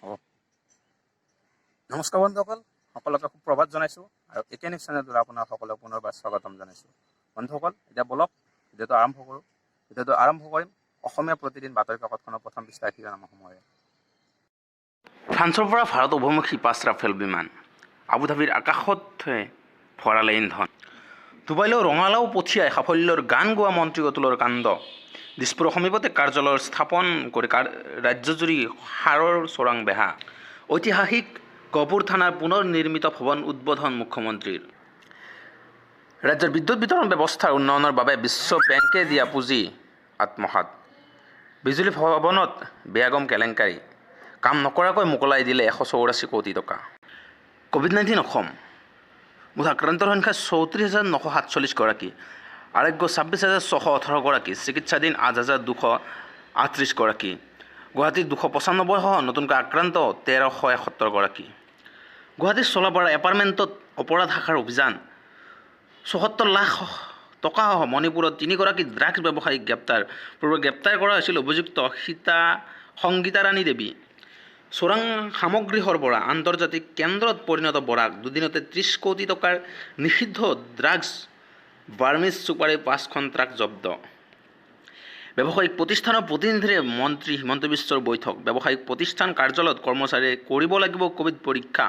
হ'ব। নমস্কাৰ বন্ধুসকল, সকলোকে সুপ্ৰভাত জনাইছোঁ আৰু একে নিউজ চেনেলটোত আপোনাৰ সকলোকে পুনৰবাৰ স্বাগতম জনাইছোঁ। বন্ধুসকল, এতিয়া বলক ভিডিঅ'টো আৰম্ভ কৰোঁ। ভিডিঅ'টো আৰম্ভ কৰিম অসমীয়া প্ৰতিদিন বাতৰি কাকতখনৰ প্ৰথম পৃষ্ঠাৰ শিৰোনামাসমূহেৰে। ফ্ৰান্সৰ পৰা ভাৰত অভিমুখী 5 ৰাফেল বিমান, আবুধাবিৰ আকাশত ভৰালে ইন্ধন। ডুবাইলৈ ৰঙালাও পঠিয়াই সাফল্যৰ গান গোৱা মন্ত্ৰী অতুলৰ কাণ্ড। দিছপুৰৰ সমীপতে কাৰ্যালয় স্থাপন কৰি ৰাজ্যজুৰি সাৰৰ চোৰাং বেহা। ঐতিহাসিক গহপুৰ থানাৰ পুনৰ নিৰ্মিত ভৱন উদ্বোধন মুখ্যমন্ত্ৰীৰ। ৰাজ্যৰ বিদ্যুৎ বিতৰণ ব্যৱস্থাৰ উন্নয়নৰ বাবে বিশ্ব বেংকে দিয়া পুঁজি আত্মসাৎ। বিজুলী ভৱনত বেয়াগম কেলেংকাৰী, কাম নকৰাকৈ মোকলাই দিলে 184 কোটি টকা। ক'ভিড-19 অসম, মুঠ আক্ৰান্তৰ সংখ্যা 34,947 গৰাকী, আৰোগ্য 26,618 গৰাকী, চিকিৎসাধীন 8,238 গৰাকী। গুৱাহাটীত 295 সহ নতুনকৈ আক্ৰান্ত 1,371 গৰাকী। গুৱাহাটীৰ চলাপাৰা এপাৰ্টমেণ্টত অপৰাধ শাখাৰ অভিযান, 74 লাখ টকাসহ মণিপুৰত 3 গৰাকী ড্ৰাগছ ব্যৱসায়ীক গ্ৰেপ্তাৰ। পূৰ্বে গ্ৰেপ্তাৰ কৰা হৈছিল অভিযুক্ত সংগীতাৰাণী দেৱী। চোৰাং সামগ্ৰী সৰবৰাহ, আন্তৰ্জাতিক কেন্দ্ৰত পৰিণত বৰাক, দুদিনতে 30 কোটি টকাৰ নিষিদ্ধ ড্ৰাগছ, বাৰ্মিজ চুপাৰী 5খন ট্ৰাক জব্দ। ব্যৱসায়িক প্ৰতিষ্ঠানৰ প্ৰতিনিধিৰে মন্ত্ৰী হিমন্ত বিশ্বৰ বৈঠক। ব্যৱসায়িক প্ৰতিষ্ঠান কাৰ্যালয়ত কৰ্মচাৰীয়ে কৰিব লাগিব ক'ভিড পৰীক্ষা।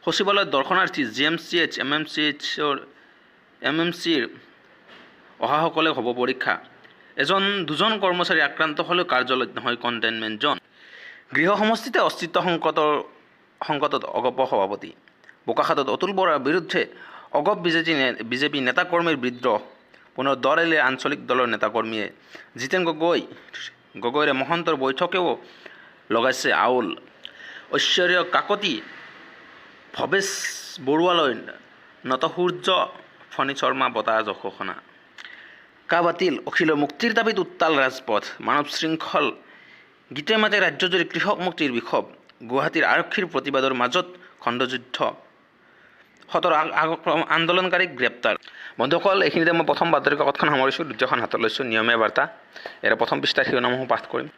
সচিবালয়ত দৰ্শনাৰ্থী, GMCH, MMCৰ অহাসকলে হ'ব পৰীক্ষা। 1-2জন কৰ্মচাৰী আক্ৰান্ত হ'লেও কাৰ্যালয়ত নহয় কণ্টেইনমেণ্ট জ'ন। গৃহ সমষ্টিতে অস্তিত্ব সংকটত অগপ সভাপতি। বোকাখাতত অতুল বৰাৰ বিৰুদ্ধে অগপ বিজেপি নেতাকৰ্মীৰ বিদ্ৰোহ। পুনৰ দৌৰালে আঞ্চলিক দলৰ নেতাকৰ্মীয়ে। জিতেন গগৈৰে মহন্তৰ বৈঠকেও লগাইছে আউল। ঐশ্বৰ্য কাকতি, ভৱেশ বৰুৱালৈ নটসূৰ্য, ফণী শৰ্মা বঁটা ঘোষণা। কা বাতিল, অখিলৰ মুক্তিৰ দাবীত উত্তাল ৰাজপথ। মানৱ শৃংখল গীতে মাতে ৰাজ্যজুৰি কৃষক মুক্তিৰ বিক্ষোভ। গুৱাহাটীৰ আৰক্ষীৰ প্ৰতিবাদৰ মাজত খণ্ডযুদ্ধ, 17 আন্দোলনকাৰীক গ্ৰেপ্তাৰ। বন্ধুসকল, এইখিনিতে মই প্ৰথম বাতৰি কাকতখন সামৰিছোঁ। দ্বিতীয়খন হাতত লৈছোঁ, নিয়মীয়া বাৰ্তা। ইয়াৰে প্ৰথম পৃষ্ঠাৰ শিৰোনামসমূহ পাঠ কৰিম।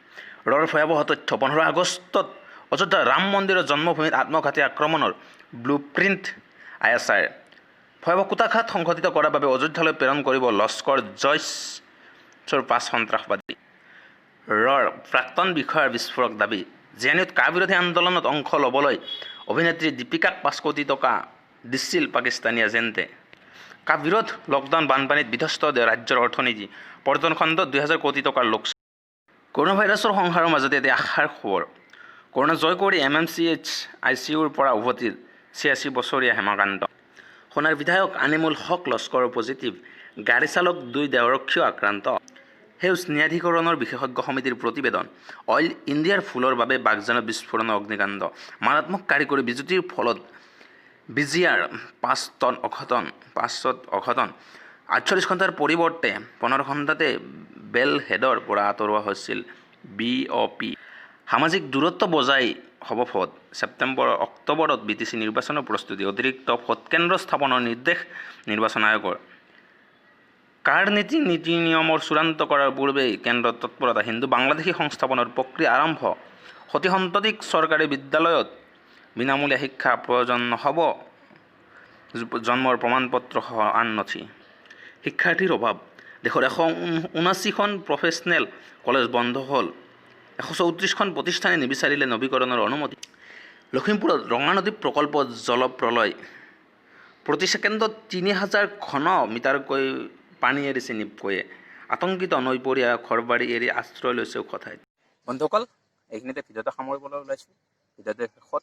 ৰৰ ভয়াৱহ তথ্য, 15 আগষ্টত অযোধ্যাৰ ৰাম মন্দিৰৰ জন্মভূমিত আত্মঘাতী আক্ৰমণৰ ব্লুপ্ৰিণ্ট ISIৰ। ভয়াৱহ কুটাঘাত সংঘটিত কৰাৰ বাবে অযোধ্যালৈ প্ৰেৰণ কৰিব লস্কৰ জইছৰ 5 সন্ত্ৰাসবাদী। ৰৰ প্ৰাক্তন বিষয়াৰ বিস্ফোৰক দাবী। জেএনইউত কা বিৰোধী আন্দোলনত অংশ ল'বলৈ অভিনেত্ৰী দীপিকাক 5 কোটি টকা দিছিল পাকিস্তানী এজেণ্টে। কা বিৰোধ, লকডাউন, বানপানীত বিধ্বস্ত ৰাজ্যৰ অৰ্থনীতি, পৰ্যটন খণ্ডত 2000 কোটি টকাৰ লোকচান। কৰোনা ভাইৰাছৰ সংহাৰৰ মাজতে এটি আশাৰ খবৰ। কৰোনা জয় কৰি MMCH ICUৰ পৰা উভতিল 86 বছৰীয়া হেমাকান্ত। সোণাৰ বিধায়ক আনিমুল হক লস্কৰৰ পজিটিভ, গাড়ী চালক 2 দেহৰক্ষীও আক্ৰান্ত। সেউজ ন্যায়াধিকৰণৰ বিশেষজ্ঞ সমিতিৰ প্ৰতিবেদন। অইল ইণ্ডিয়াৰ ফুলৰ বাবে বাগজানত বিস্ফোৰণৰ অগ্নিকাণ্ড। মাৰাত্মক কাৰিকৰী বিজুতিৰ ফলত BGR 5ত অঘটন। 48 ঘণ্টাৰ পৰিৱৰ্তে 15 ঘণ্টাতে বেলহেডৰ পৰা আঁতৰোৱা হৈছিল BOP। সামাজিক দূৰত্ব বজাই হ'ব ভোট। অক্টোবৰত BTC নিৰ্বাচনৰ প্ৰস্তুতি। অতিৰিক্ত ভোটকেন্দ্ৰ স্থাপনৰ নিৰ্দেশ নিৰ্বাচন আয়োগৰ। কাৰ নীতি নিয়মৰ চূড়ান্ত কৰাৰ পূৰ্বেই কেন্দ্ৰৰ তৎপৰতা। হিন্দু বাংলাদেশী সংস্থাপনৰ প্ৰক্ৰিয়া আৰম্ভ। সতী সন্ততিক চৰকাৰী বিদ্যালয়ত বিনামূলীয়া শিক্ষা প্ৰয়োজন নহ'ব জন্মৰ প্ৰমাণপত্ৰ সহ আন নথি। শিক্ষাৰ্থীৰ অভাৱ। দেশৰ 179খন প্ৰফেচনেল কলেজ বন্ধ হ'ল। 134খন প্ৰতিষ্ঠানে নিবিচাৰিলে নৱীকৰণৰ অনুমতি। লখিমপুৰত ৰঙানদী প্ৰকল্পত জলপ্ৰলয়। প্ৰতি ছেকেণ্ডত 3000 ঘন মিটাৰকৈ পানী এৰিছে নিপকৈয়ে। আতংকিত নৈপৰীয়া ঘৰবাৰী এৰি আশ্ৰয় লৈছে ওখ ঠাইত। বন্ধুসকল, এইখিনিতে ভিডিঅ'টো সামৰিবলৈ ওলাইছোঁ। ভিডিঅ'টোৰ শেষত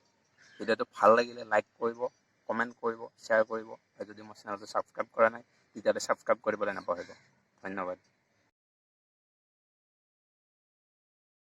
ভিডিঅ'টো ভাল লাগিলে লাইক কৰিব, কমেণ্ট কৰিব, শ্বেয়াৰ কৰিব। আৰু যদি মোৰ চেনেলটো ছাবস্ক্ৰাইব কৰা নাই তেতিয়াহ'লে ছাবস্ক্ৰাইব কৰিবলৈ নাপাহৰিব। ধন্যবাদ।